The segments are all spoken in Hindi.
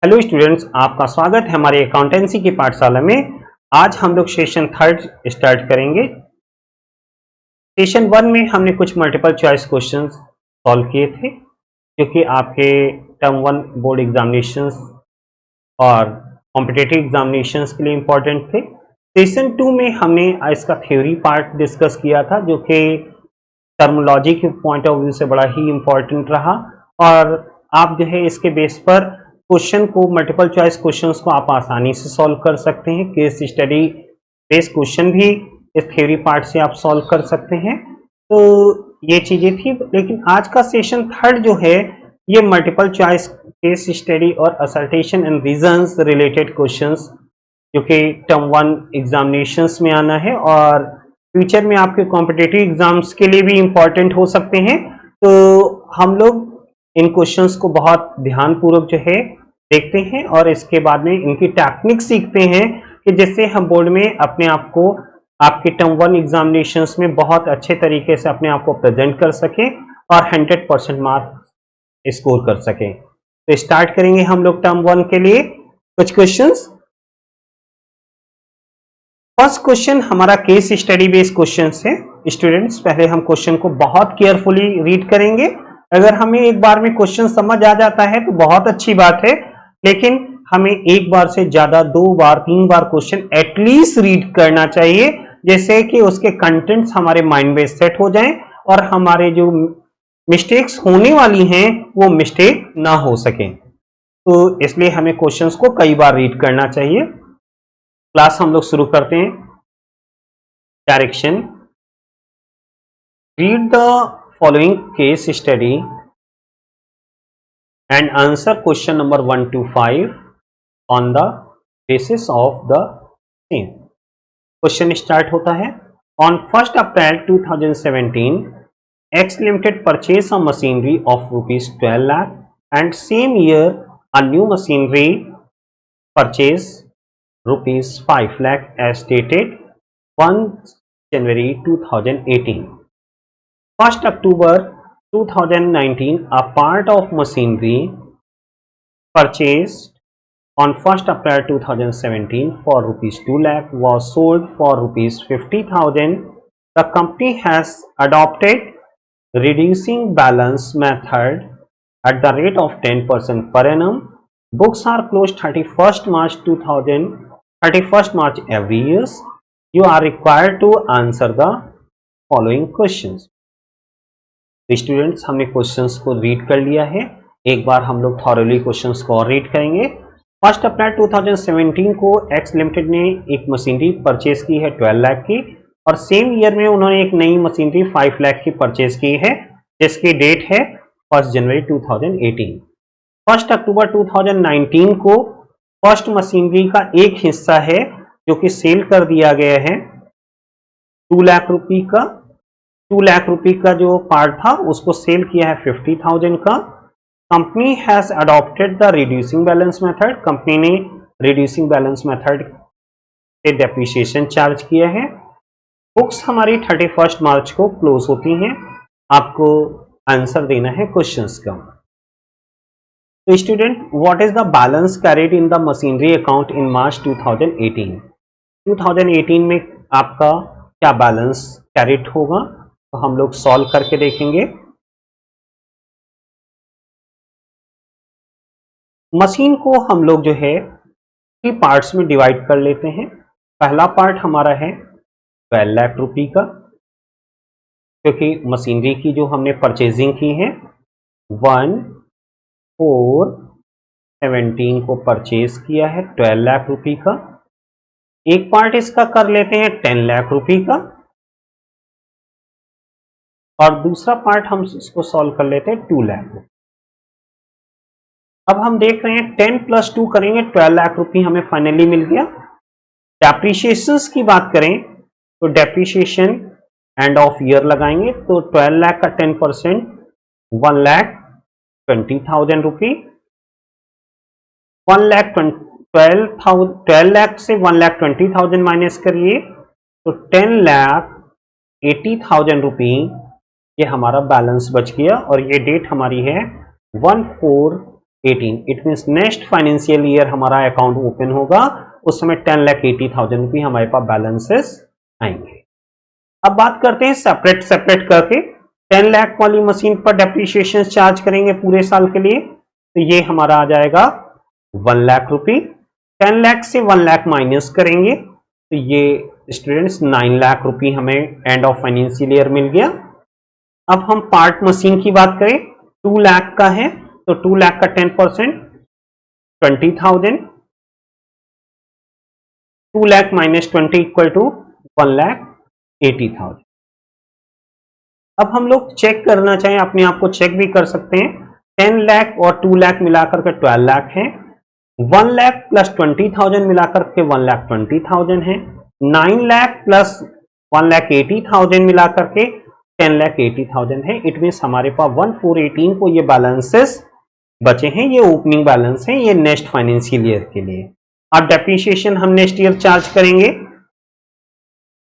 हेलो स्टूडेंट्स, आपका स्वागत है हमारे अकाउंटेंसी की पाठशाला में। आज हम लोग सेशन थर्ड स्टार्ट करेंगे। सेशन वन में हमने कुछ मल्टीपल चॉइस क्वेश्चंस सॉल्व किए थे जो कि आपके टर्म वन बोर्ड एग्जामिनेशंस और कॉम्पिटिटिव एग्जामिनेशंस के लिए इम्पोर्टेंट थे। सेशन टू में हमने इसका थ्योरी पार्ट डिस्कस किया था जो कि टर्मोलॉजी के पॉइंट ऑफ व्यू से बड़ा ही इम्पोर्टेंट रहा, और आप जो है इसके बेस पर क्वेश्चन को, मल्टीपल चॉइस क्वेश्चंस को आप आसानी से सॉल्व कर सकते हैं। केस स्टडी बेस्ड क्वेश्चन भी इस थ्योरी पार्ट से आप सॉल्व कर सकते हैं। तो ये चीजें थी, लेकिन आज का सेशन थर्ड जो है ये मल्टीपल चॉइस, केस स्टडी और असर्टेशन एंड रीजंस रिलेटेड क्वेश्चंस जो कि टर्म वन एग्जामिनेशंस में आना है और फ्यूचर में आपके कॉम्पिटिटिव एग्जाम्स के लिए भी इम्पोर्टेंट हो सकते हैं। तो हम लोग इन क्वेश्चंस को बहुत ध्यानपूर्वक जो है देखते हैं और इसके बाद में इनकी टेक्निक सीखते हैं कि जिससे हम बोर्ड में अपने आप को, आपके टर्म वन एग्जामिनेशंस में बहुत अच्छे तरीके से अपने आप को प्रेजेंट कर सकें और 100% मार्क्स स्कोर कर सकें। तो स्टार्ट करेंगे हम लोग टर्म वन के लिए कुछ क्वेश्चंस। फर्स्ट क्वेश्चन हमारा केस स्टडी बेस्ड क्वेश्चन है। स्टूडेंट्स, पहले हम क्वेश्चन को बहुत केयरफुली रीड करेंगे। अगर हमें एक बार में क्वेश्चन समझ आ जाता है तो बहुत अच्छी बात है, लेकिन हमें एक बार से ज्यादा, 2 बार 3 बार क्वेश्चन एटलीस्ट रीड करना चाहिए, जैसे कि उसके कंटेंट्स हमारे माइंड में सेट हो जाएं और हमारे जो मिस्टेक्स होने वाली हैं वो मिस्टेक ना हो सके। तो इसलिए हमें क्वेश्चंस को कई बार रीड करना चाहिए। क्लास हम लोग शुरू करते हैं। Direction: read the following case study and answer question number 1 to 5 on the basis of the same. Question start होता है। On 1st April 2017, X Limited purchased a machinery of rupees 12 lakh and same year a new machinery purchased rupees 5 lakh as stated 1 January 2018. 1st October 2019, a part of machinery purchased on 1st April 2017 for rupees 2 lakh was sold for rupees 50,000. The company has adopted reducing balance method at the rate of 10% per annum. Books are closed 31st March every year. You are required to answer the following questions. Students, हमने क्वेश्चंस को रीड कर लिया है। एक बार हम लोग थॉरली क्वेश्चंस को और रीड करेंगे। 1 अप्रैल 2017 को एक्स लिमिटेड ने एक मशीनरी परचेज की है 12 लाख की, और सेम ईयर में उन्होंने एक नई मशीनरी 5 लाख की परचेज की है जिसकी डेट है 1 जनवरी 2018। 1 अक्टूबर 2019 को फर्स्ट मशीनरी का एक हिस्सा है जो कि सेल कर दिया गया है 2 लाख रुपए का। 2 लाख रुपए का जो पार्ट था उसको सेल किया है 50,000 का। Company has adopted the reducing balance method. Company ने रिड्यूसिंग बैलेंस मेथड से डेप्रिसिएशन चार्ज किया है। बुक्स हमारी 31 मार्च को क्लोज होती हैं। आपको आंसर देना है क्वेश्चंस का। तो student, what is the balance carried in the machinery account in March 2018? 2018 में आपका क्या बैलेंस कैरिड होगा, तो हम लोग सॉल्व करके देखेंगे। मशीन को हम लोग जो है 3 पार्ट्स में डिवाइड कर लेते हैं। पहला पार्ट हमारा है 12 लाख रुपए का, क्योंकि मशीनरी की जो हमने परचेजिंग की है 1/4/17 को परचेज किया है 12 लाख रुपए का। एक पार्ट इसका कर लेते हैं 10 लाख रुपए का, और दूसरा पार्ट हम इसको सॉल्व कर लेते हैं 2 लाख। अब हम देख रहे हैं 10 + 2 करेंगे 12 लाख रुपए हमें फाइनली मिल गया। डेप्रिसिएशन की बात करें तो डेप्रिसिएशन एंड ऑफ ईयर लगाएंगे, तो 12 लाख का 10% 1,20,000 रुपये। 12 लाख से 1,20,000 माइनस करिए तो 10,80,000 रुपये ये हमारा बैलेंस बच गया, और ये डेट हमारी है 1/4 18, it means next financial year हमारा अकाउंट ओपन होगा, उस समय 10,80,000 रुपये हमारे पास बैलेंसेस आएंगे। अब बात करते हैं सेपरेट सेपरेट करके। 10 लाख वाली मशीन पर डेप्रीशिएशन चार्ज करेंगे पूरे साल के लिए, तो ये हमारा आ जाएगा 1 लाख रुपये। 10 लाख से 1 लाख माइनस करेंगे तो ये स्टूडेंट्स 9 लाख रुपये हमें एंड ऑफ फाइनेंशियल ईयर मिल गया। अब हम पार्ट मशीन की बात करें, 2 लाख का है तो 2 लाख का 10% 20,000, 2 लाख माइनस 20 इक्वल टू 1,80,000। अब हम लोग चेक करना चाहें, अपने आप को चेक भी कर सकते हैं। 10 लाख और 2 लाख मिलाकर के 12 लाख है, 1 लाख प्लस 20,000 मिलाकर के 1,20,000 है, 9 लाख प्लस 1,80,000 मिलाकर के 10,80,000 है। इट मीन्स हमारे पास 1,418 को ये बैलेंसेस बचे हैं, ये ओपनिंग बैलेंस है, ये नेक्स्ट फाइनेंशियल ईयर के लिए। अब डेप्रीशिएशन हम नेक्स्ट ईयर चार्ज करेंगे।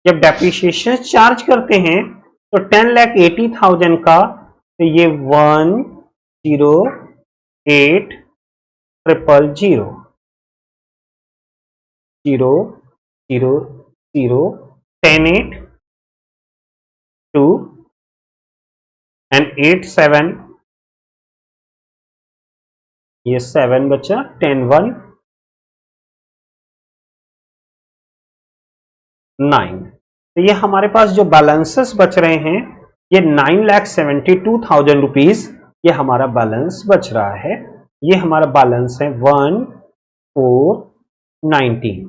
जब डेप्रीशिएशन चार्ज करते हैं तो 10,80,000 का तो ये 1,08,000 10,8,2 एंड 8,7 ये 7 बचा, 10,1,9। तो ये हमारे पास जो बैलेंसेस बच रहे हैं ये 9,72,000 रुपीज ये हमारा बैलेंस बच रहा है। ये हमारा बैलेंस है 1,419।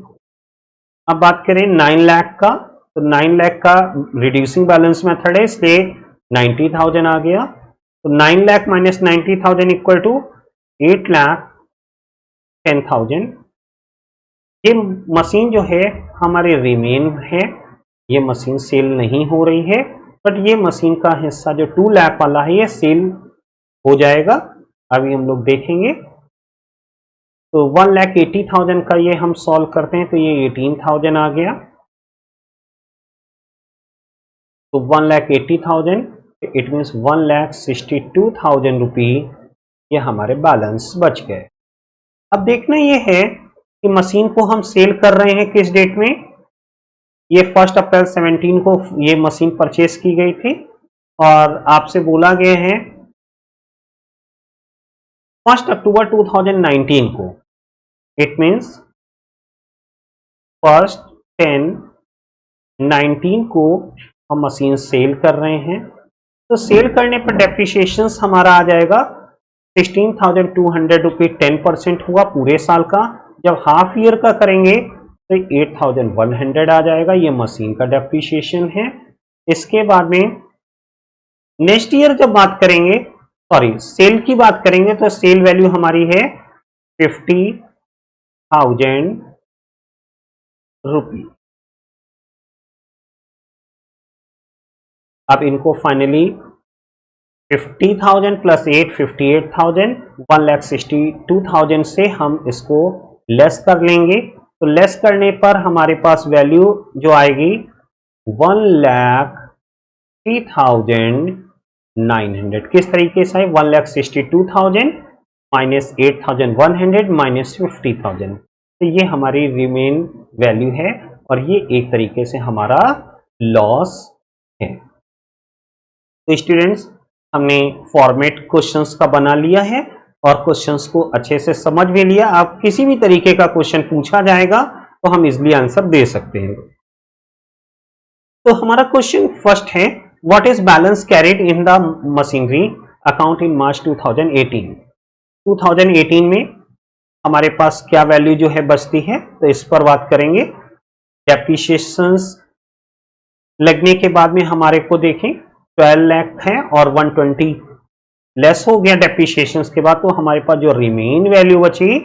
अब बात करें 9 लाख का, तो 9 लाख का रिड्यूसिंग बैलेंस मेथड है, इसलिए 90,000 आ गया। तो 9 लाख माइनस 90,000 इक्वल टू 8,10,000। ये मशीन जो है हमारे रिमेन है, ये मशीन सेल नहीं हो रही है, बट ये मशीन का हिस्सा जो 2 लाख वाला है ये सेल हो जाएगा। अभी हम लोग देखेंगे। तो 1,80,000 का ये हम सॉल्व करते हैं तो ये 18,000 आ गया। तो 1,80,000 इट मीन्स 1,62,000 रुपये ये हमारे बैलेंस बच गए। अब देखना ये है कि मशीन को हम सेल कर रहे हैं किस डेट में। ये 1 अप्रैल 17 को ये मशीन परचेस की गई थी और आपसे बोला गया है 1 अक्टूबर 2019 को। इट मीन्स 1/10/19 को हम मशीन सेल कर रहे हैं। तो सेल करने पर डेप्रीशिएशन हमारा आ जाएगा 16,200 रुपये, 10% हुआ पूरे साल का। जब हाफ ईयर का करेंगे तो 8,100 आ जाएगा, ये मशीन का डेप्रीशिएशन है। इसके बाद में नेक्स्ट ईयर जब बात करेंगे, सॉरी सेल की बात करेंगे, तो सेल वैल्यू हमारी है 50,000 रुपये। अब इनको फाइनली 50,000 प्लस 8 58,000 1,62,000 से हम इसको लेस कर लेंगे। तो लेस करने पर हमारे पास वैल्यू जो आएगी 1,03,900। किस तरीके से है, 1,62,000 माइनस 8,100 माइनस 50,000। तो ये हमारी रिमेन वैल्यू है और ये एक तरीके से हमारा लॉस है। तो स्टूडेंट्स हमने फॉर्मेट क्वेश्चंस का बना लिया है और क्वेश्चंस को अच्छे से समझ भी लिया। आप किसी भी तरीके का क्वेश्चन पूछा जाएगा तो हम इजीली आंसर दे सकते हैं। तो हमारा क्वेश्चन फर्स्ट है, what is balance carried in the machinery account in March 2018। 2018 में हमारे पास क्या वैल्यू जो है बचती है, तो इस पर बात करेंगे। डेप्रीशिएशंस लगने के बाद में हमारे को देखें 12 लाख है और 120 लेस हो गया डेप्रीशिएशन के बाद, तो हमारे पास जो रिमेन वैल्यू बची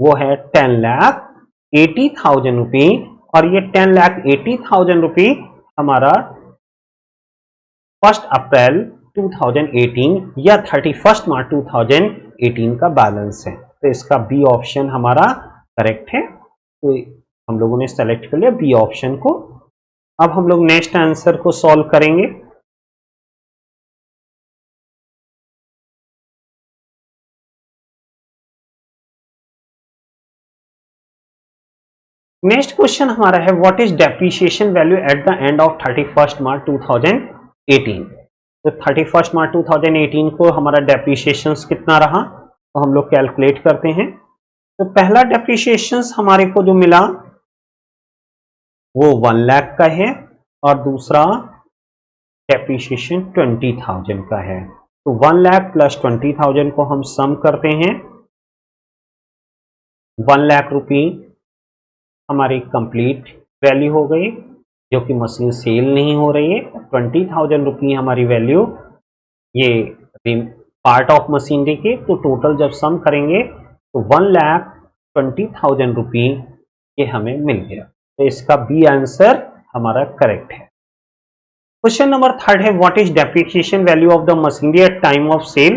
वो है 10,80,000 रुपये। और ये 10,80,000 रुपये हमारा 1 अप्रैल 2018 या 31 मार्च 2018 का बैलेंस है। तो इसका बी ऑप्शन हमारा करेक्ट है, तो हम लोगों ने सेलेक्ट कर लिया बी ऑप्शन को। अब हम लोग नेक्स्ट आंसर को सॉल्व करेंगे। नेक्स्ट क्वेश्चन हमारा है what is depreciation value at the end of 31 मार्च 2018। तो 31 मार्च 2018 को हमारा डेप्रिसिएशन कितना रहा, तो हम लोग कैलकुलेट करते हैं। तो पहला डेप्रिसिएशन हमारे को जो मिला वो 1 लाख का है और दूसरा डेप्रिसिएशन 20,000 का है। तो 1 लाख प्लस 20,000 को हम सम करते हैं। 1 लाख रुपये हमारी कंप्लीट वैल्यू हो गई जो कि मशीन सेल नहीं हो रही है। 20,000 रुपये हमारी वैल्यू ये पार्ट ऑफ मशीनरी के। तो टोटल जब सम करेंगे तो 1,20,000 रुपये ये हमें मिल गया। तो इसका बी आंसर हमारा करेक्ट है। क्वेश्चन नंबर 3 है what is depreciation value of the machinery at time of sale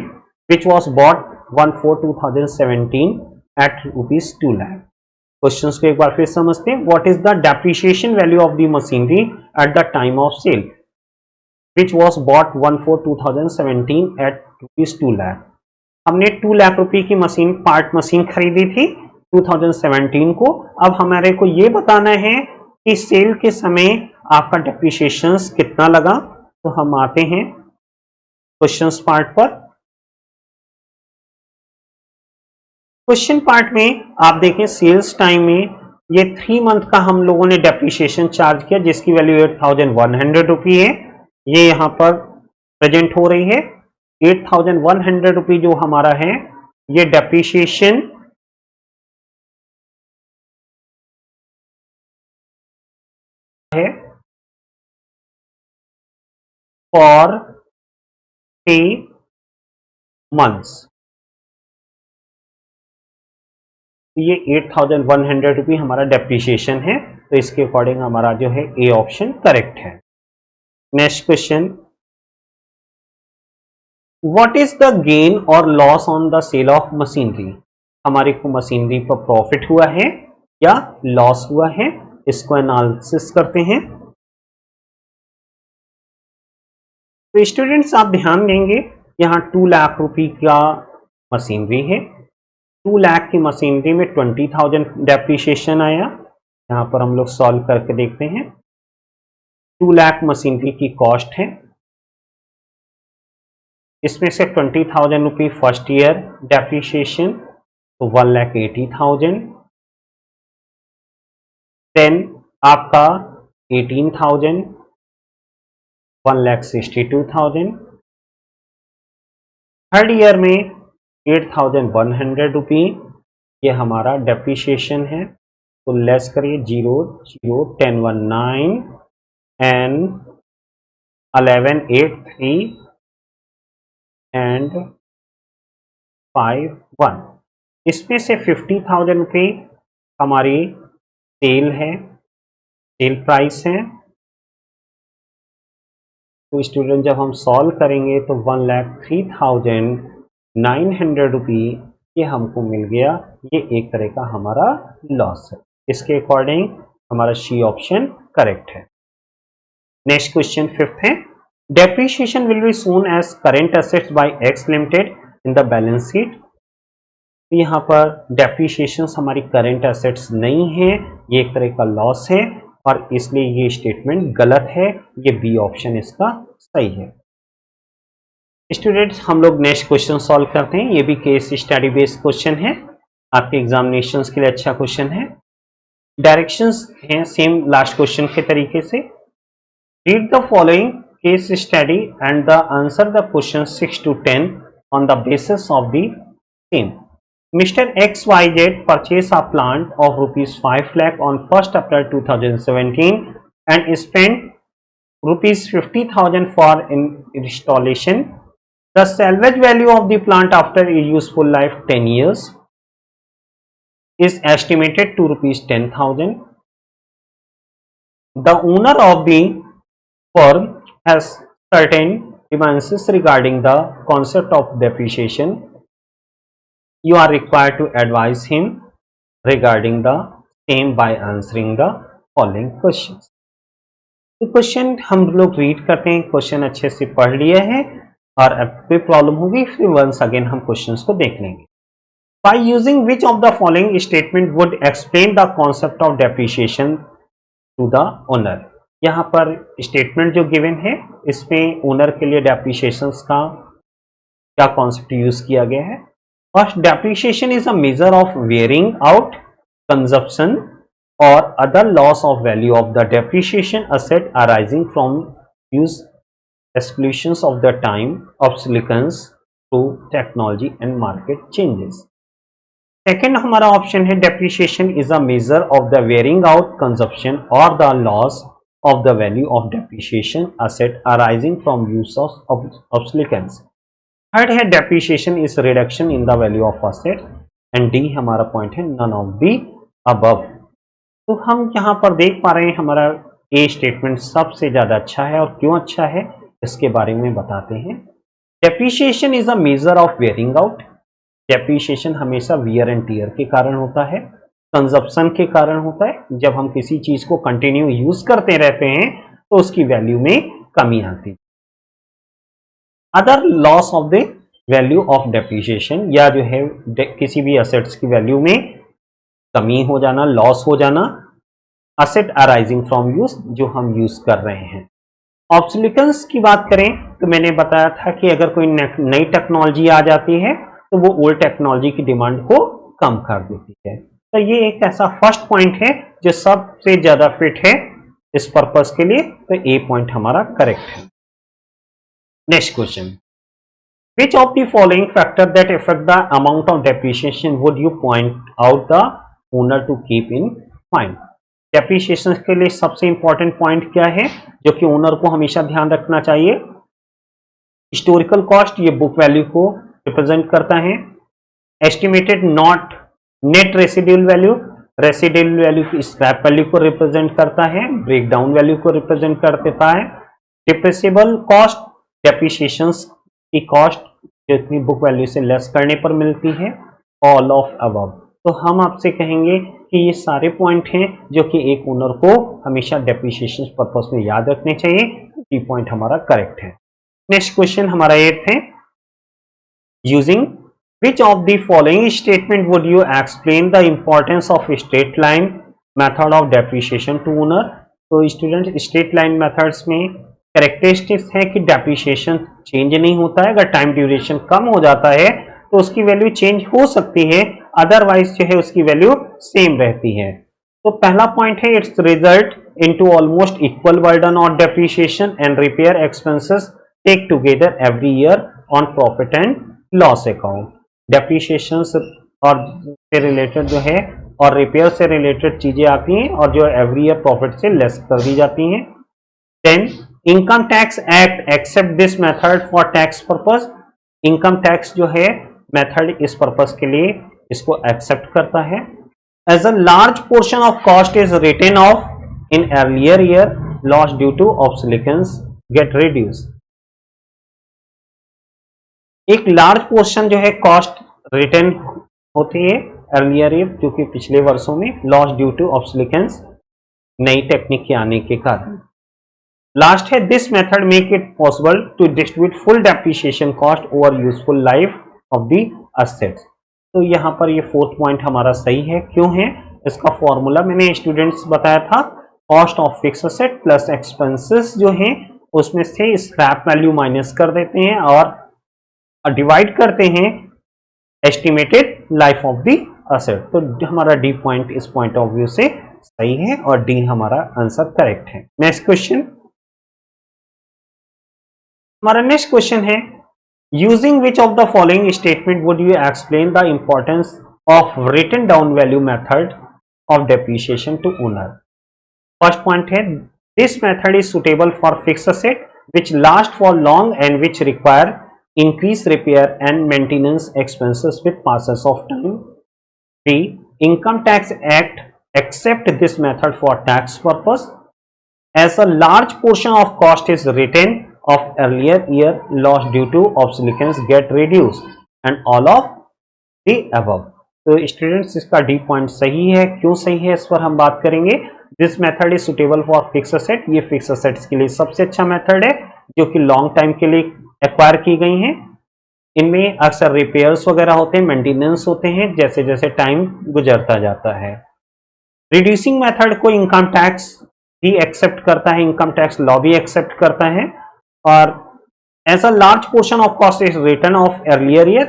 which was bought 1/4/2017 at ₹2 lakh. Questions को एक बार फिर समझते हैं। What is the depreciation value of the machinery at the time of sale which was bought 1/4/2017 at ₹2 lakh. हमने 2 लाख रुपए की मशीन पार्ट मशीन खरीदी थी 2017 को। अब हमारे को ये बताना है कि सेल के समय आपका डेप्रिसिएशन कितना लगा। तो हम आते हैं क्वेश्चंस पार्ट पर। क्वेश्चन पार्ट में आप देखें सेल्स टाइम में ये 3 मंथ का हम लोगों ने डेप्रिसिएशन चार्ज किया जिसकी वैल्यू 8,100 रुपये है। ये यहां पर प्रेजेंट हो रही है। 8,100 रुपये जो हमारा है ये डेप्रिसिएशन है फॉर 3 मंथ्स। ये 8,100 रुपये हमारा डेप्रिसिएशन है। तो इसके अकॉर्डिंग हमारा जो है ए ऑप्शन करेक्ट है। Next question what is the gain or loss on the sale of machinery. हमारे को मशीनरी पर प्रॉफिट हुआ है या लॉस हुआ है, इसको एनालिसिस करते हैं। तो स्टूडेंट्स आप ध्यान देंगे यहाँ 2 लाख रुपए का मशीनरी है। 2 लाख की मशीनरी में 20,000 डेप्रिसिएशन आया। यहाँ पर हम लोग सॉल्व करके देखते हैं। 2 लाख मशीनरी की कॉस्ट है। इसमें से 20,000 रुपये फर्स्ट ईयर डेप्रिसिएशन तो 1,80,000। देन आपका 18,000 1,62,000। थर्ड ईयर में 8,100 रुपये ये हमारा डेप्रिसिएशन है। तो लेस करिए 0 0 10 1 9 एंड 11 8 3 एंड 5 1। इसमें से 50,000 रुपये हमारी सेल है, सेल प्राइस है। तो स्टूडेंट जब हम सॉल्व करेंगे तो 1,03,900 रुपये ये हमको मिल गया। ये एक तरह का हमारा लॉस है। इसके अकॉर्डिंग हमारा सी ऑप्शन करेक्ट है। नेक्स्ट क्वेश्चन 5th है depreciation will be shown as current assets by X limited in the balance sheet. यहाँ पर डेप्रिसिएशन हमारी करेंट एसेट्स नहीं है, ये एक तरह का लॉस है और इसलिए ये स्टेटमेंट गलत है। ये बी ऑप्शन इसका सही है। स्टूडेंट्स हम लोग नेक्स्ट क्वेश्चन सॉल्व करते हैं। ये भी केस स्टडी बेस्ड क्वेश्चन है, आपके एग्जामिनेशंस के लिए अच्छा क्वेश्चन है। डायरेक्शंस हैं सेम लास्ट क्वेश्चन के तरीके से। Read the following case study and the answer the question 6 to 10 on the basis of the same. Mr. XYZ purchased a plant of ₹5 lakh on 1st April 2017 and spent ₹50,000 for installation. The salvage value of the plant after a useful life 10 years is estimated to ₹10,000. The owner of the firm has certain demands regarding the concept of depreciation. You are required to advise him regarding the same by answering the following questions. तो क्वेश्चन हम लोग रीड करते हैं, क्वेश्चन अच्छे से पढ़ लिए हैं और अब कोई प्रॉब्लम होगी फिर वंस अगेन हम क्वेश्चंस को देख लेंगे। By using which of the following statement would explain the concept of depreciation to the owner? यहाँ पर स्टेटमेंट जो गिवन है इसमें ओनर के लिए डेप्रिसिएशंस का क्या कॉन्सेप्ट यूज किया गया है? First, depreciation is a measure of wearing out consumption or other loss of value of the depreciation asset arising from use exclusions of the time obsolescence to technology and market changes. Second हमारा ऑप्शन है depreciation is a measure of the wearing out consumption or the loss of the value of depreciation asset arising from use of obsolescence. Third है depreciation is reduction in the value of asset and D हमारा पॉइंट है none of the above. तो हम यहाँ पर देख पा रहे हैं हमारा ए स्टेटमेंट सबसे ज्यादा अच्छा है और क्यों अच्छा है इसके बारे में बताते हैं. Depreciation is a measure of wearing out. Depreciation हमेशा वियर एंड टियर के कारण होता है, कंजप्शन के कारण होता है. जब हम किसी चीज को कंटिन्यू यूज करते रहते हैं तो उसकी वैल्यू में कमी आती है. Other laws of the value of depreciation, या जो है किसी भी एसेट्स की वैल्यू में कमी हो जाना, लॉस हो जाना. असेट अराइजिंग फ्रॉम यूज, जो हम यूज कर रहे हैं. ऑब्सोलेसेंस की बात करें तो मैंने बताया था कि अगर कोई नई टेक्नोलॉजी आ जाती है तो वो ओल्ड टेक्नोलॉजी की डिमांड को कम कर देती है. तो ये एक ऐसा फर्स्ट पॉइंट है जो सबसे ज्यादा फिट है इस पर्पस के लिए, तो ए पॉइंट हमारा करेक्ट है. Next question, which of the following factor that affect the amount of depreciation would you point out the owner to keep in mind? Depreciation के लिए सबसे इंपॉर्टेंट पॉइंट क्या है जो कि ओनर को हमेशा ध्यान रखना चाहिए? हिस्टोरिकल कॉस्ट, ये बुक वैल्यू को रिप्रेजेंट करता है. Estimated not net residual value, residual value की स्क्रैप वैल्यू को रिप्रेजेंट करता है, ब्रेकडाउन वैल्यू को रिप्रेजेंट कर देता है. डिप्रेसिबल कॉस्ट, डेप्रिसिएशन की कॉस्ट जो इतनी बुक वैल्यू से लेस करने पर मिलती है. All of above. तो हम आपसे कहेंगे कि ये सारे पॉइंट हैं जो कि एक ओनर को हमेशा डेप्रिसिएशन पर्पस में याद रखने चाहिए. ये पॉइंट हमारा करेक्ट है. नेक्स्ट क्वेश्चन हमारा 8th है, using which of the following statement would you explain the importance of straight line method of depreciation to owner? तो स्टूडेंट, स्ट्रेट लाइन मेथड्स में कैरेक्टरिस्टिक्स है कि डेप्रिसिएशन चेंज नहीं होता है. अगर टाइम ड्यूरेशन कम हो जाता है तो उसकी वैल्यू चेंज हो सकती है, अदरवाइज जो है उसकी वैल्यू सेम रहती है. तो पहला पॉइंट है, it's result into almost equal burden on depreciation and repair expenses take together every year on profit and loss account. Depreciation और से रिलेटेड जो है और रिपेयर से रिलेटेड चीजें आती हैं और जो एवरी ईयर प्रॉफिट से लेस कर दी जाती हैं. Then income tax act accept this method for tax purpose. Income tax जो है मेथड इस पर्पस के लिए इसको एक्सेप्ट करता है. As a large portion of cost is written off in earlier year, loss due to obsolescence get reduce. एक लार्ज पोर्शन जो है कॉस्ट रिटेन होती है अर्लियर ईयर, जो कि पिछले वर्षों में, लॉस ड्यू टू ऑब्सोलेसेंस नई टेक्निक के आने के कारण. लास्ट है, this method make it possible to distribute full depreciation cost over useful life of the assets. तो यहाँ पर ये 4th पॉइंट हमारा सही है. क्यों है? इसका फॉर्मूला मैंने स्टूडेंट्स बताया था, cost of fix asset plus expenses जो हैं उसमें से स्क्रैप वैल्यू माइनस कर देते हैं और डिवाइड करते हैं estimated life of the asset. तो हमारा डी पॉइंट इस पॉइंट ऑफ व्यू से सही है और डी हमारा आंसर करेक्ट है. नेक्स्ट क्वेश्चन, हमारा नेक्स्ट क्वेश्चन है, using which of the following statement would you explain the importance of written down value method of depreciation to owner? First point है, this method is suitable for fix asset which last for long and which require increase repair and maintenance expenses with passes of time. B, income tax act accept this method for tax purpose. As a large portion of cost is retained of earlier year, loss due to obsolescence get reduced and all of the above. तो स्टूडेंट्स इसका डी पॉइंट सही है. क्यों सही है इस पर हम बात करेंगे. This method is suitable for fix asset. ये फिक्स असेट्स के लिए सबसे अच्छा मेथड है जो कि लॉन्ग टाइम के लिए एक्वायर की गई हैं. इनमें अक्सर रिपेयर्स वगैरह होते हैं, मेंटेनेंस होते हैं जैसे जैसे टाइम गुजरता जाता है। रिड्यूसिंग मेथड को इनकम टैक्स भी एक्सेप्ट करता है, इनकम टैक्स लॉ भी एक्सेप्ट करता है। और as a large portion of cost is return off earlier year,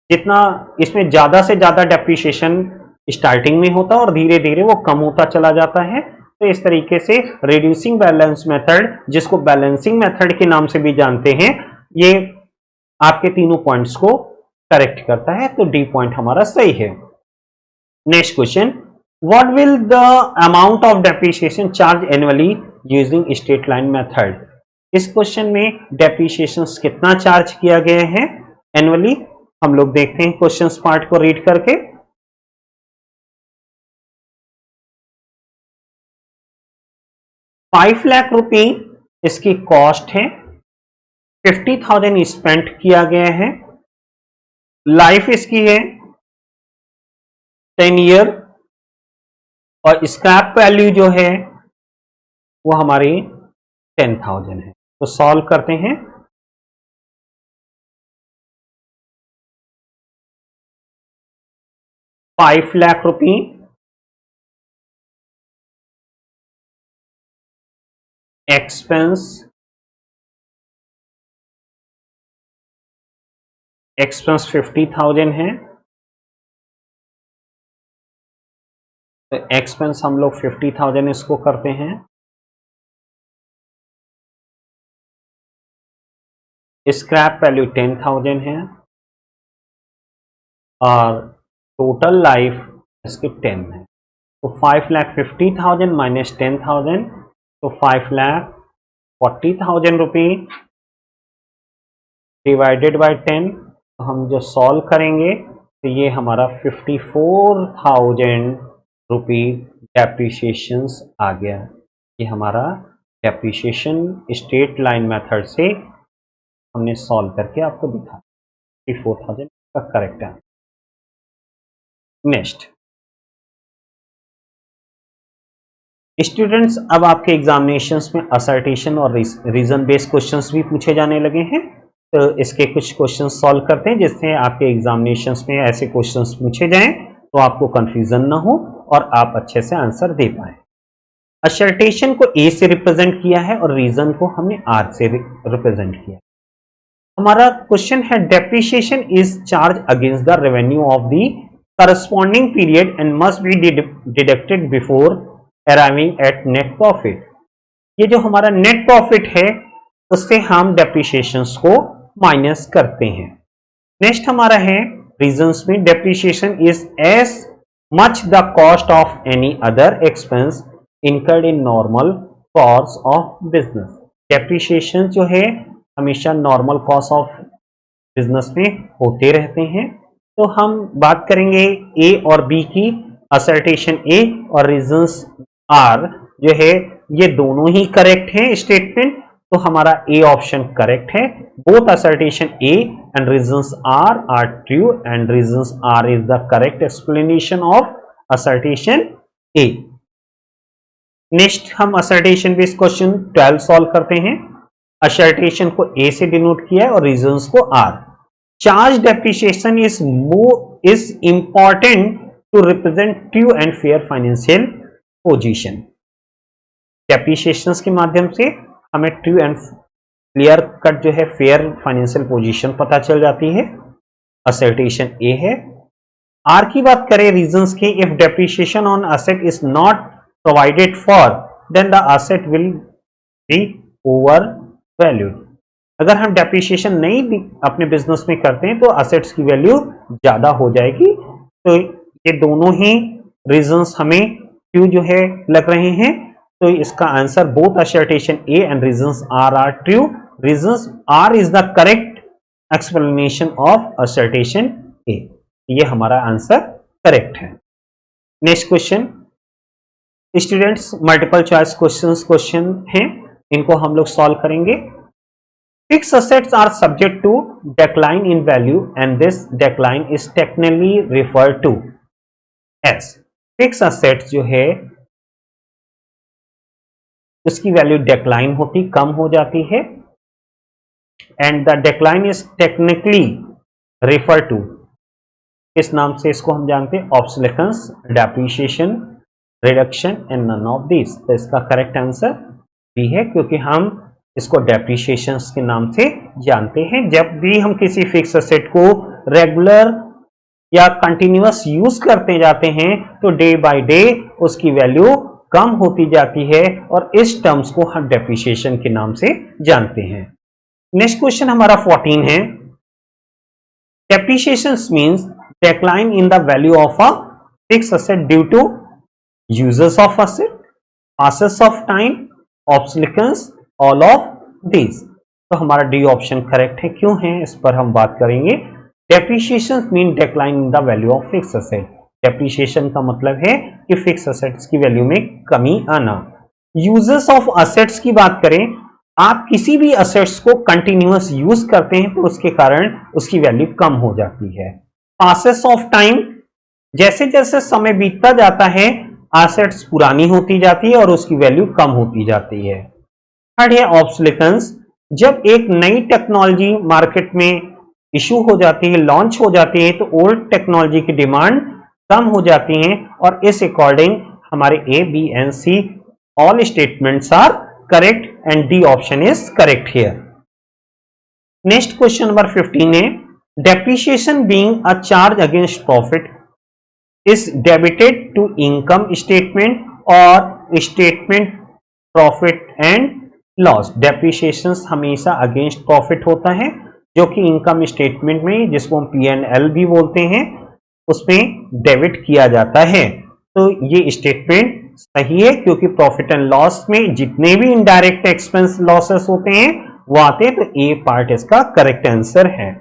जितना इसमें ज्यादा से ज्यादा डेप्रिसिएशन स्टार्टिंग में होता है और धीरे धीरे वो कम होता चला जाता है। तो इस तरीके से रिड्यूसिंग बैलेंस मेथड, जिसको बैलेंसिंग मेथड के नाम से भी जानते हैं, ये आपके तीनों पॉइंट्स को करेक्ट करता है। तो डी पॉइंट हमारा सही है। Next question, what will the amount of depreciation charge annually using straight line method. इस क्वेश्चन में डेप्रिसिएशन कितना चार्ज किया गया है एनुअली, हम लोग देखते हैं क्वेश्चन पार्ट को रीड करके। 5 लाख रुपए इसकी कॉस्ट है, 50,000 स्पेंड किया गया है, लाइफ इसकी है 10 ईयर और स्क्रैप वैल्यू जो है वो हमारी 10,000 है। तो सॉल्व करते हैं। ₹5 लाख एक्सपेंस 50,000 है। तो एक्सपेंस हम लोग 50,000 इसको करते हैं। स्क्रैप वैल्यू 10,000 है और टोटल लाइफ इसकी 10 है। तो 5,50,000 माइनस 10,000, तो 5,40,000 रुपये डिवाइडेड बाय 10। तो हम जो सॉल्व करेंगे तो ये हमारा 54,000 रुपये डेप्रिसिएशन आ गया। ये हमारा डेप्रिसिएशन स्ट्रेट लाइन मेथड से हमने सॉल्व करके आपको दिखा। 54,000 का करेक्ट है। नेक्स्ट स्टूडेंट्स, अब आपके एग्जामिनेशंस में असर्टेशन और रीजन बेस्ड क्वेश्चंस भी पूछे जाने लगे हैं। तो इसके कुछ क्वेश्चंस सॉल्व करते हैं जिससे आपके एग्जामिनेशंस में ऐसे क्वेश्चंस पूछे जाएं तो आपको कंफ्यूजन ना हो और आप अच्छे से आंसर दे पाएं। असर्टेशन को ए से रिप्रेजेंट किया है और रीजन को हमने आर से रिप्रेजेंट किया। हमारा क्वेश्चन है depreciation is charge against the revenue of the corresponding period and must be deducted before arriving at net profit. ये जो हमारा नेट प्रॉफिट है उससे हम डेप्रिसिएशंस को माइनस करते हैं। नेक्स्ट हमारा है रीजंस में depreciation is as much the cost of any other expense incurred in normal course of business. Depreciation जो है हमेशा नॉर्मल कॉस्ट ऑफ बिजनेस में होते रहते हैं। तो हम बात करेंगे ए और बी की। असर्टेशन ए और रीजंस आर जो है ये दोनों ही करेक्ट हैं स्टेटमेंट। तो हमारा ए ऑप्शन करेक्ट है। Both assertion A and reasons are true and reasons are is the correct explanation of assertion A. Next हम असर्टेशन बेस्ड क्वेश्चन 12 सॉल्व करते हैं। असर्टेशन को ए से डिनोट किया है और रीजंस को are. Charge depreciation is important to represent true and fair financial position. Depreciations के माध्यम से हमें ट्रू एंड क्लियर कट जो है फेयर फाइनेंशियल पोजीशन पता चल जाती है। असर्टेशन ए है। आर की बात करें रीजंस की, if depreciation on asset is not provided for then the asset will be over valued. अगर हम डेप्रिसिएशन नहीं अपने बिजनेस में करते हैं तो असेट्स की वैल्यू ज्यादा हो जाएगी। तो ये दोनों ही रीजंस हमें क्यों जो है लग रहे हैं। तो इसका answer both assertion A and reasons are true. Reasons are is the correct explanation of assertion A. ये हमारा आंसर करेक्ट है। Next question students, multiple choice question हैं, इनको हम लोग सॉल्व करेंगे। Fixed assets are subject to decline in value and this decline is technically referred to as। Fixed assets जो है उसकी वैल्यू डिक्लाइन होती, कम हो जाती है। And the decline is technically refer to, इस नाम से इसको हम जानते हैं, obsolescence, depreciation, reduction and none of this. तो इसका करेक्ट आंसर बी है, क्योंकि हम इसको डेप्रिसिएशन के नाम से जानते हैं। जब भी हम किसी फिक्स एसेट को रेगुलर या कंटिन्यूअस यूज करते जाते हैं तो डे बाय डे उसकी वैल्यू कम होती जाती है, और इस टर्म्स को हम डेप्रिसिएशन के नाम से जानते हैं। नेक्स्ट क्वेश्चन हमारा 14 है, depreciation means decline in the value of a fixed asset due to uses of asset, passes of time, obsolescence, all of these। तो हमारा डी ऑप्शन करेक्ट है। क्यों है इस पर हम बात करेंगे। Depreciation mean decline in the value of fix asset. Depreciation का मतलब है कि फिक्स एसेट्स की वैल्यू में कमी आना। यूजेस ऑफ असेट्स की बात करें, आप किसी भी असेट्स को कंटिन्यूअस यूज करते हैं तो उसके कारण उसकी वैल्यू कम हो जाती है। पासेस ऑफ टाइम, जैसे जैसे समय बीतता जाता है एसेट्स पुरानी होती जाती है और उसकी वैल्यू कम होती जाती है। थर्ड है ऑब्सोलेसेंस, जब एक नई टेक्नोलॉजी मार्केट में इशू हो जाती है, लॉन्च हो जाती है, तो ओल्ड टेक्नोलॉजी की डिमांड कम हो जाती है, और इस अकॉर्डिंग हमारे A, B and C all statements are correct and D option is correct here. Next question number 15 है, depreciation being a charge against profit is debited to income statement or statement profit and loss। depreciation हमेशा अगेंस्ट प्रॉफिट होता है, जो कि इनकम स्टेटमेंट में, जिसको हम P&L भी बोलते हैं, उसमें डेबिट किया जाता है। तो ये स्टेटमेंट सही है, क्योंकि प्रॉफिट एंड लॉस में जितने भी इनडायरेक्ट एक्सपेंस लॉसेस होते हैं वो आते हैं, तो ए पार्ट इसका करेक्ट आंसर है।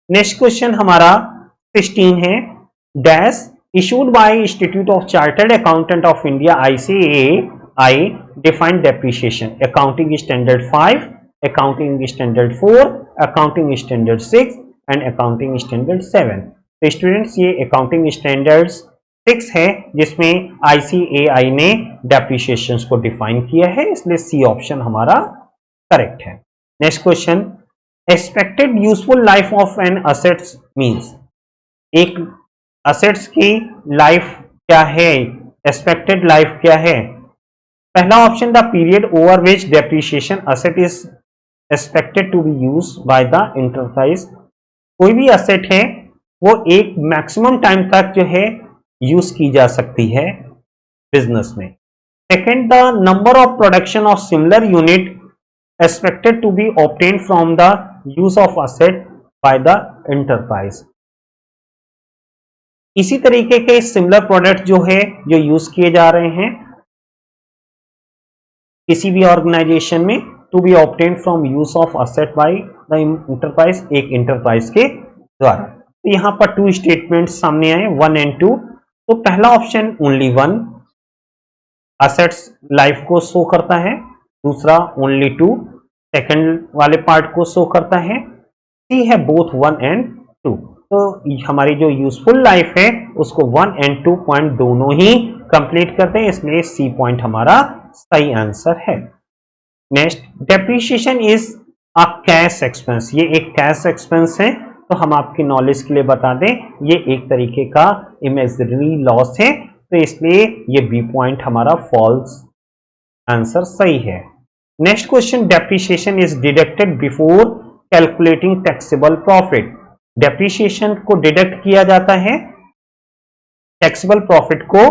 नेक्स्ट क्वेश्चन हमारा 16 है, dash issued by institute of chartered accountant of India ICAI defined depreciation, accounting standard 5, accounting standard 4, accounting standard 6 and accounting standard 7। तो स्टूडेंट्स ये अकाउंटिंग स्टैंडर्ड्स 6 है, जिसमें ICAI ने डेप्रिसिएशन को डिफाइन किया है, इसलिए सी ऑप्शन हमारा करेक्ट है। Next question, expected useful life of an assets means, एक असेट्स की लाइफ क्या है, एक्सपेक्टेड लाइफ क्या है। पहला option, the period over which depreciation asset is expected to be use by the enterprise, कोई भी असेट है वो एक मैक्सिमम टाइम तक जो है यूज की जा सकती है बिजनेस में। Second, the number of production of similar unit expected to be obtained from the use of asset by the enterprise। इसी तरीके के सिमिलर प्रोडक्ट जो है जो यूज किए जा रहे हैं किसी भी ऑर्गेनाइजेशन में, to be obtained from use of asset by the enterprise, एक एंटरप्राइज के द्वारा। तो यहां पर 2 स्टेटमेंट सामने आए, 1 एंड 2। तो पहला ऑप्शन ओनली 1 असेट्स लाइफ को शो करता है, दूसरा ओनली 2 सेकंड वाले पार्ट को शो करता है, सी है बोथ 1 एंड 2। तो हमारी जो यूजफुल लाइफ है उसको 1 एंड 2 पॉइंट दोनों ही कंप्लीट करते हैं, इसलिए सी पॉइंट हमारा सही आंसर है। Next, depreciation is a cash expense, ये एक कैश एक्सपेंस है, तो हम आपकी नॉलेज के लिए बता दें ये एक तरीके का इमेजिनरी लॉस है, तो इसलिए ये बी पॉइंट हमारा फॉल्स आंसर सही है। Next question, depreciation is deducted before calculating taxable profit, depreciation को डिडक्ट किया जाता है टैक्सेबल प्रॉफिट को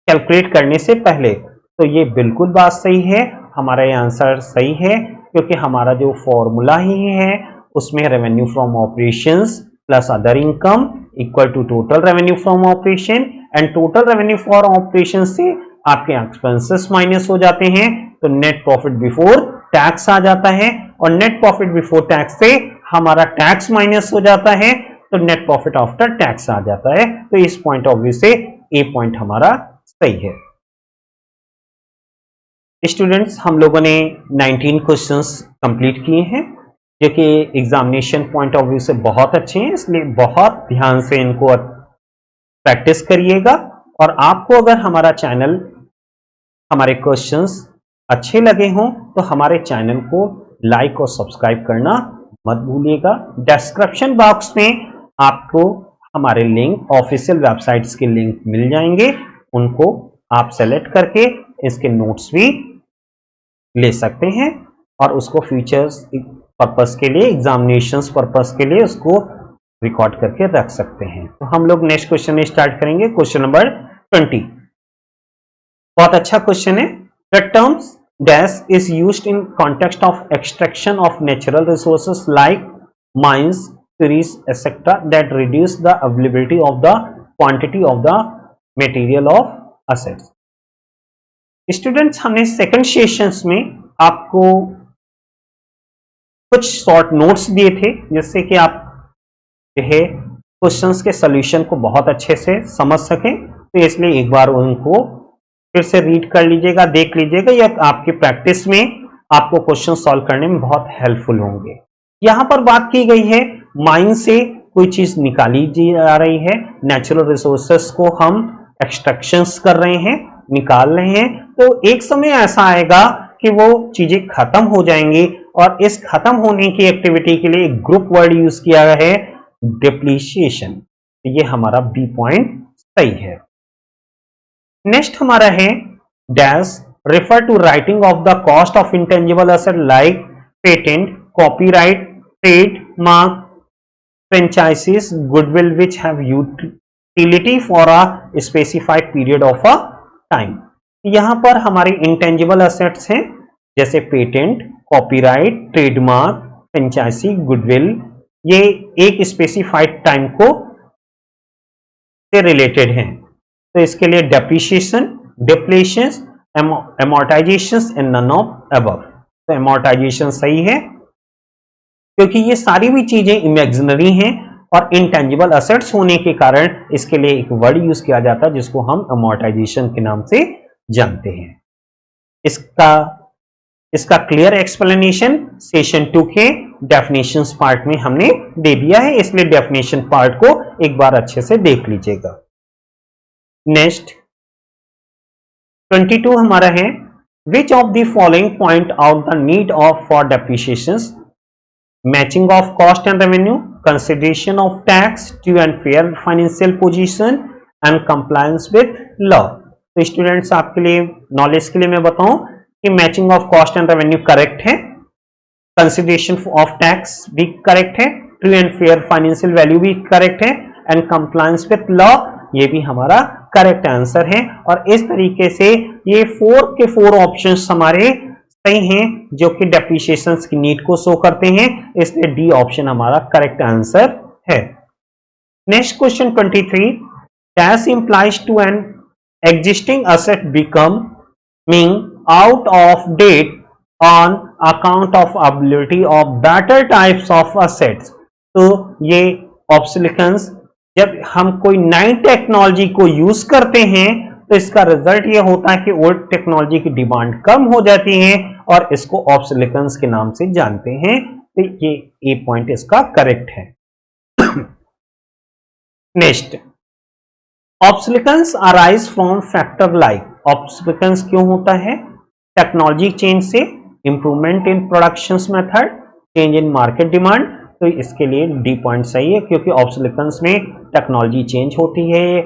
कैलकुलेट करने से पहले। तो ये बिल्कुल बात सही है, हमारा ये आंसर सही है, क्योंकि हमारा जो फॉर्मूला ही है उसमें revenue from operations plus other income equal to total revenue from operation, and total revenue for operation से आपके एक्सपेंसेस माइनस हो जाते हैं, तो नेट प्रॉफिट बिफोर टैक्स आ जाता है, और नेट प्रॉफिट बिफोर टैक्स से हमारा टैक्स माइनस हो जाता है, तो नेट प्रॉफिट आफ्टर टैक्स आ जाता है। तो इस पॉइंट ऑफ व्यू से ए पॉइंट हमारा सही है। स्टूडेंट्स, हम लोगों ने 19 क्वेश्चंस कंप्लीट किए हैं, जो कि एग्जामिनेशन पॉइंट ऑफ व्यू से बहुत अच्छे हैं, इसलिए बहुत ध्यान से इनको प्रैक्टिस करिएगा। और आपको अगर हमारा चैनल, हमारे क्वेश्चंस अच्छे लगे हों तो हमारे चैनल को लाइक और सब्सक्राइब करना मत भूलिएगा। डिस्क्रिप्शन बॉक्स में आपको हमारे लिंक, ऑफिशियल वेबसाइट्स के लिंक मिल जाएंगे, उनको आप सेलेक्ट करके इसके नोट्स भी ले सकते हैं और उसको फ्यूचर्स पर्पस के लिए, एग्जामिनेशंस पर्पस के लिए उसको रिकॉर्ड करके रख सकते हैं। तो हम लोग नेक्स्ट क्वेश्चन स्टार्ट करेंगे, क्वेश्चन नंबर 20। बहुत अच्छा क्वेश्चन है। The terms dash is used in context of extraction of natural resources like mines, queries etcetera that reduce the availability of the quantity of the material of assets. Students, हमने सेकंड सेशंस में आपको कुछ शॉर्ट नोट्स दिए थे जिससे कि आप जो है क्वेश्चंस के सॉल्यूशन को बहुत अच्छे से समझ सकें। तो इसलिए एक बार उनको फिर से रीड कर लीजिएगा, देख लीजिएगा, या आपकी प्रैक्टिस में आपको क्वेश्चन सॉल्व करने में बहुत हेल्पफुल होंगे। यहां पर बात की गई है माइन से कोई चीज निकाली जा रही है, नेचुरल रिसोर्सेस को हम एक्सट्रैक्शंस कर रहे हैं, निकाल रहे हैं। तो एक समय ऐसा आएगा कि वो चीजें खत्म हो जाएंगी और इस खत्म होने की एक्टिविटी के लिए एक ग्रुप वर्ड यूज किया गया है, डिप्लीशिएशन। ये हमारा बी पॉइंट सही है। नेक्स्ट हमारा है dash refer to writing off the cost of intangible asset like patent, copyright, trademark, franchises, goodwill which have utility for a specified period of a time. यहां पर हमारे इंटेंजिबल एसेट्स हैं जैसे patent, copyright, trademark, franchise, goodwill, ये एक स्पेसिफाइड टाइम को से रिलेटेड हैं। तो इसके लिए depreciation, depletion, amortisation and none of above. तो एमोर्टाइजेशन सही है क्योंकि ये सारी भी चीजें इमेजिनरी हैं और इंटेंजिबल एसेट्स होने के कारण इसके लिए एक वर्ड यूज किया जाता है जिसको हम एमोर्टाइजेशन के नाम से जानते हैं। इसका क्लियर एक्सप्लेनेशन सेशन 2 के डेफिनेशंस पार्ट में हमने दे दिया है, इसलिए डेफिनेशन पार्ट को एक बार अच्छे से देख लीजिएगा। नेक्स्ट 22 हमारा है, विच of the following point out the need of for depreciations, matching of cost and revenue, consideration of tax, true and fair financial position and compliance with law. तो स्टूडेंट्स, आपके लिए नॉलेज के लिए मैं बताऊं कि matching of cost and revenue correct है, कंसिडरेशन ऑफ टैक्स भी करेक्ट है, true and fair financial value भी करेक्ट है, एंड कंप्लायंस विथ लॉ ये भी हमारा करेक्ट आंसर है। और इस तरीके से ये 4 के 4 ऑप्शंस हमारे सही हैं जो कि डेप्रिसिएशन की नीड को शो करते हैं, इसलिए डी ऑप्शन हमारा करेक्ट आंसर है। Next question 23, dash implies to an existing asset becoming out of date on account of availability of better types of assets। तो ये ऑब्सोलेसेंस, जब हम कोई नई टेक्नोलॉजी को यूज करते हैं तो इसका रिजल्ट ये होता है कि ओल्ड टेक्नोलॉजी की डिमांड कम हो जाती है और इसको ऑब्सोलेसेंस के नाम से जानते हैं। तो ये ए पॉइंट इसका करेक्ट है। Next, obsolescence arise from factor like, obsolescence क्यों होता है? टेक्नोलॉजी चेंज से, improvement in production method, change in market demand. तो इसके लिए डी पॉइंट सही है क्योंकि ऑब्सोलेसेंस में टेक्नोलॉजी चेंज होती है,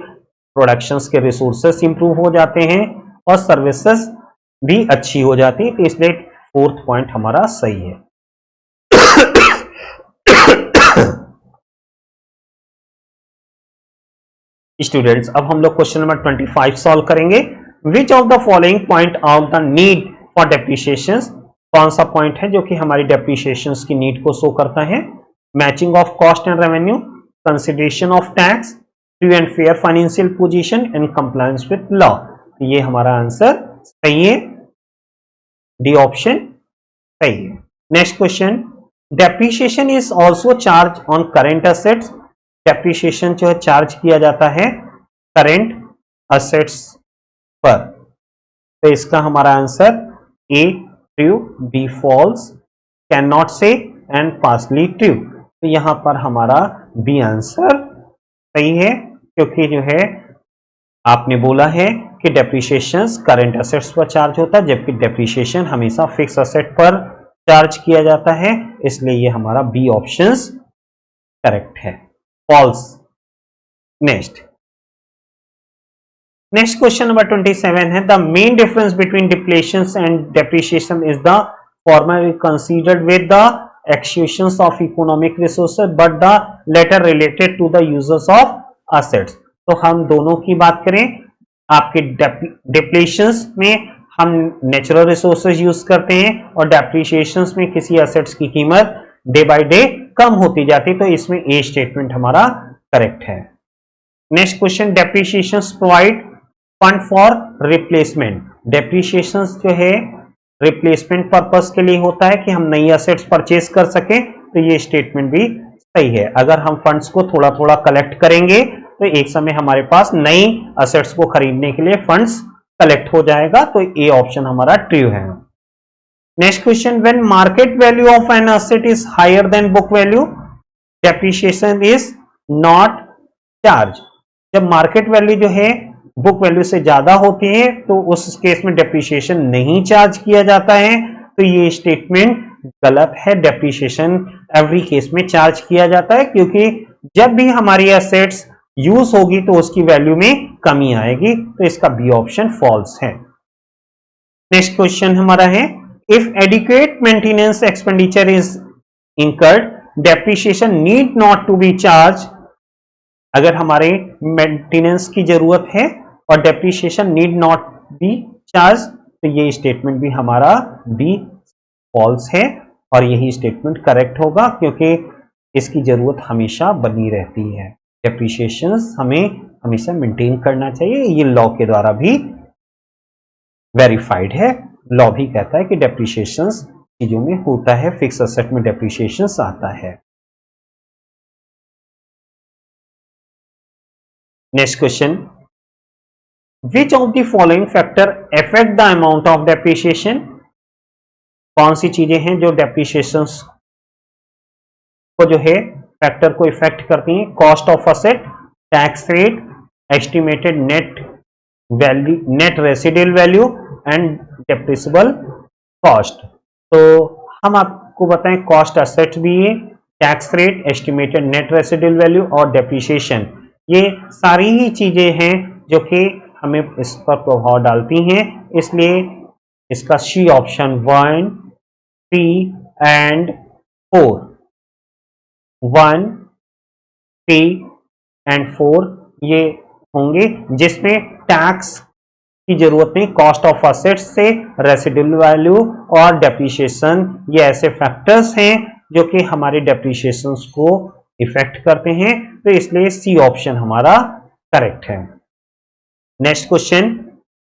प्रोडक्शंस के रिसोर्सेस इंप्रूव हो जाते हैं और सर्विसेज भी अच्छी हो जाती है। तो इसलिए 4th पॉइंट हमारा सही है। स्टूडेंट्स, अब हम लोग क्वेश्चन नंबर 25 सॉल्व करेंगे। विच of the following point out the need for depreciation, कौन सा पॉइंट है जो कि हमारी डेप्रिसिएशन की नीड को शो करता है? Matching of cost and revenue, consideration of tax, true and fair financial position and compliance with law. ये हमारा आंसर सही है, डी ऑप्शन सही है। Next question, depreciation is also charge on current assets, depreciation जो है चार्ज किया जाता है करेंट असेट्स पर। तो इसका हमारा answer A true, B false, can not say and partly true. तो यहां पर हमारा बी आंसर सही है क्योंकि जो है आपने बोला है कि डेप्रिसिएशन करेंट असेट्स पर चार्ज होता है जबकि डेप्रिसिएशन हमेशा फिक्स असेट पर चार्ज किया जाता है, इसलिए ये हमारा बी ऑप्शन करेक्ट है, फॉल्स। नेक्स्ट क्वेश्चन नंबर 27 है, the main difference between depletion and depreciation is the former considered with the executions of economic resources but the latter related to the users of assets. तो हम दोनों की बात करें, आपके डिप्लेशंस में हम नेचुरल रिसोर्सेज यूज करते हैं और डेप्रिसिएशंस में किसी एसेट्स की कीमत डे बाय डे कम होती जाती है, तो इसमें ए स्टेटमेंट हमारा करेक्ट है। Next question, depreciations provide fund for replacement. Depreciations जो है रिप्लेसमेंट पर्पस के लिए होता है कि हम नई एसेट्स परचेज कर सकें, तो ये स्टेटमेंट भी सही है। अगर हम फंड्स को थोड़ा थोड़ा कलेक्ट करेंगे तो एक समय हमारे पास नई एसेट्स को खरीदने के लिए फंड्स कलेक्ट हो जाएगा, तो ए ऑप्शन हमारा ट्रू है। Next question, when market value of an asset is higher than book value depreciation is not charge. जब मार्केट वैल्यू जो है बुक वैल्यू से ज्यादा होती है तो उस केस में डेप्रिसिएशन नहीं चार्ज किया जाता है, तो ये स्टेटमेंट गलत है। डेप्रिसिएशन एवरी केस में चार्ज किया जाता है, क्योंकि जब भी हमारी एसेट्स यूज होगी तो उसकी वैल्यू में कमी आएगी, तो इसका बी ऑप्शन फॉल्स है। नेक्स्ट क्वेश्चन हमारा है, if adequate maintenance expenditure is incurred depreciation need not to be charge. अगर हमारे मेंटेनेंस की जरूरत है और depreciation need not be charge, तो ये स्टेटमेंट भी हमारा बी फॉल्स है और यही स्टेटमेंट करेक्ट होगा, क्योंकि इसकी जरूरत हमेशा बनी रहती है। डेप्रिसिएशंस हमें हमेशा मेंटेन करना चाहिए, ये लॉ के द्वारा भी वेरीफाइड है। लॉ भी कहता है कि डेप्रिसिएशंस चीजों में होता है, फिक्स एसेट में डेप्रिसिएशंस आता है। Next question, which of the following factor affect the amount of depreciation. कौन सी चीजें हैं जो डेप्रिसिएशंस को जो है फैक्टर को इफेक्ट करती हैं? Cost of asset, tax rate, estimated net value, net residual value and depreciable cost. तो हम आपको बताएं, कॉस्ट असेट भी है, tax rate, estimated net residual value और डेप्रिसिएशन, ये सारी ही चीजें हैं जो कि हमें इस पर प्रभाव डालती हैं, इसलिए इसका सी ऑप्शन 1, 3 एंड 4, 1, 3 एंड 4 ये होंगे, जिसमें टैक्स की जरूरत नहीं। कॉस्ट ऑफ असेट्स से रेसिडुअल वैल्यू और डेप्रिसिएशन, ये ऐसे फैक्टर्स हैं जो कि हमारे डेप्रिसिएशंस को इफेक्ट करते हैं, तो इसलिए सी ऑप्शन हमारा करेक्ट है। Next question,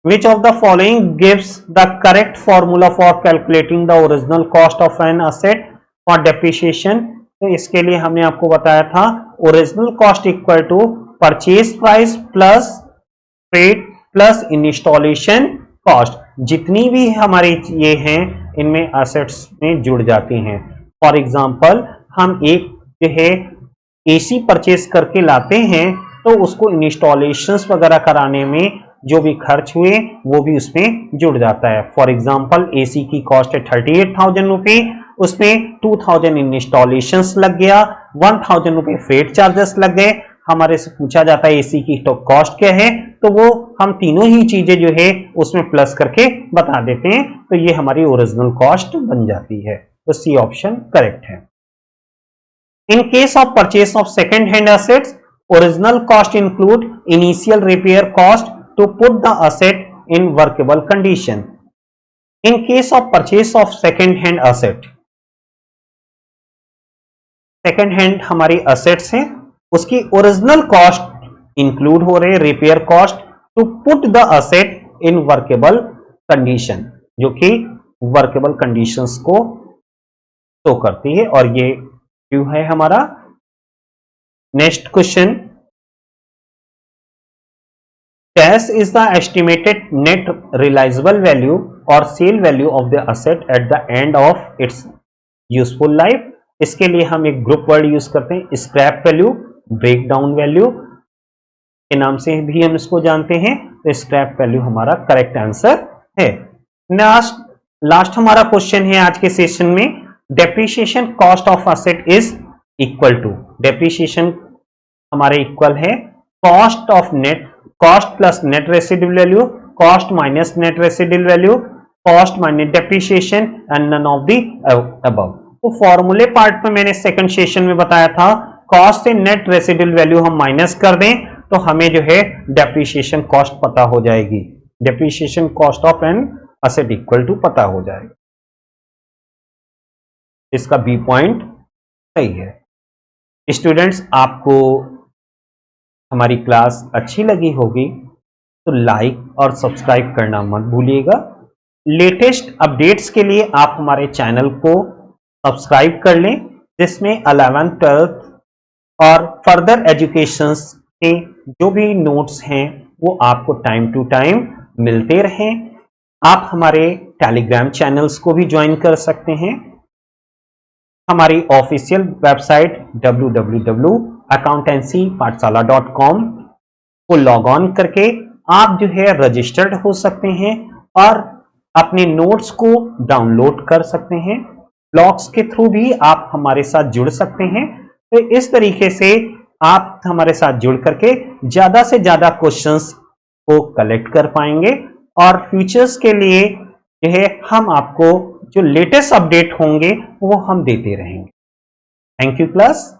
which of the following gives the correct formula for calculating the original cost of an asset for depreciation. तो इसके लिए हमने आपको बताया था, original cost equal to purchase price plus freight plus installation cost. जितनी भी हमारी ये हैं इनमें एसेट्स में जुड़ जाती हैं। फॉर एग्जांपल, हम एक जो है एसी परचेज करके लाते हैं तो उसको इंस्टॉलेशंस वगैरह कराने में जो भी खर्च हुए वो भी उसमें जुड़ जाता है। फॉर एग्जांपल, एसी की कॉस्ट है 38,000 रुपए, उसमें 2,000 इंस्टॉलेशंस लग गया, 1,000 रुपए फ्रेट चार्जेस लग गए। हमारे से पूछा जाता है एसी की तो कॉस्ट क्या है, तो वो हम तीनों ही चीजें जो है उसमें प्लस करके बता देते हैं, तो ये हमारी ओरिजिनल कॉस्ट बन जाती है। तो सी ऑप्शन करेक्ट है। In case of purchase of second hand assets, original cost include initial repair cost to put the asset in workable condition. In case of purchase of second hand asset, second hand हमारी assets हैं, उसकी ओरिजिनल कॉस्ट इंक्लूड हो रहे repair cost to put the asset in workable condition, जो कि वर्केबल कंडीशंस को शो करती है, और ये क्यों है हमारा। Next question, cash is the estimated net realizable value or sale value of the asset at the end of its useful life. इसके लिए हम एक ग्रुप वर्ड यूज करते हैं, scrap value, break down value के नाम से भी हम इसको जानते हैं, तो स्क्रैप वैल्यू हमारा करेक्ट आंसर है। लास्ट हमारा क्वेश्चन है आज के सेशन में, depreciation cost of asset is equal to, depreciation हमारे इक्वल है cost of net, cost plus net residual value, cost minus net residual value, cost minus depreciation and none of the above. तो फॉर्मूले पार्ट में मैंने सेकंड सेशन में बताया था, कॉस्ट से नेट रेसिडुअल वैल्यू हम माइनस कर दें तो हमें जो है डेप्रिसिएशन कॉस्ट पता हो जाएगी, depreciation cost of an asset equal to पता हो जाएगा। इसका बी पॉइंट सही है। स्टूडेंट्स, आपको हमारी क्लास अच्छी लगी होगी तो लाइक और सब्सक्राइब करना मत भूलिएगा। लेटेस्ट अपडेट्स के लिए आप हमारे चैनल को सब्सक्राइब कर लें, जिसमें 11th 12th और फर्दर एजुकेशंस के जो भी नोट्स हैं वो आपको टाइम टू टाइम मिलते रहें। आप हमारे टेलीग्राम चैनल्स को भी ज्वाइन कर सकते हैं। हमारी ऑफिशियल वेबसाइट www.accountancypathshala.com को लॉग ऑन करके आप जो है रजिस्टर्ड हो सकते हैं और अपने नोट्स को डाउनलोड कर सकते हैं। ब्लॉग्स के थ्रू भी आप हमारे साथ जुड़ सकते हैं। तो इस तरीके से आप हमारे साथ जुड़ करके ज्यादा से ज्यादा क्वेश्चंस को कलेक्ट कर पाएंगे और फ्यूचर्स के लिए जो है हम आपको जो लेटेस्ट अपडेट होंगे वो हम देते रहेंगे। Thank you class.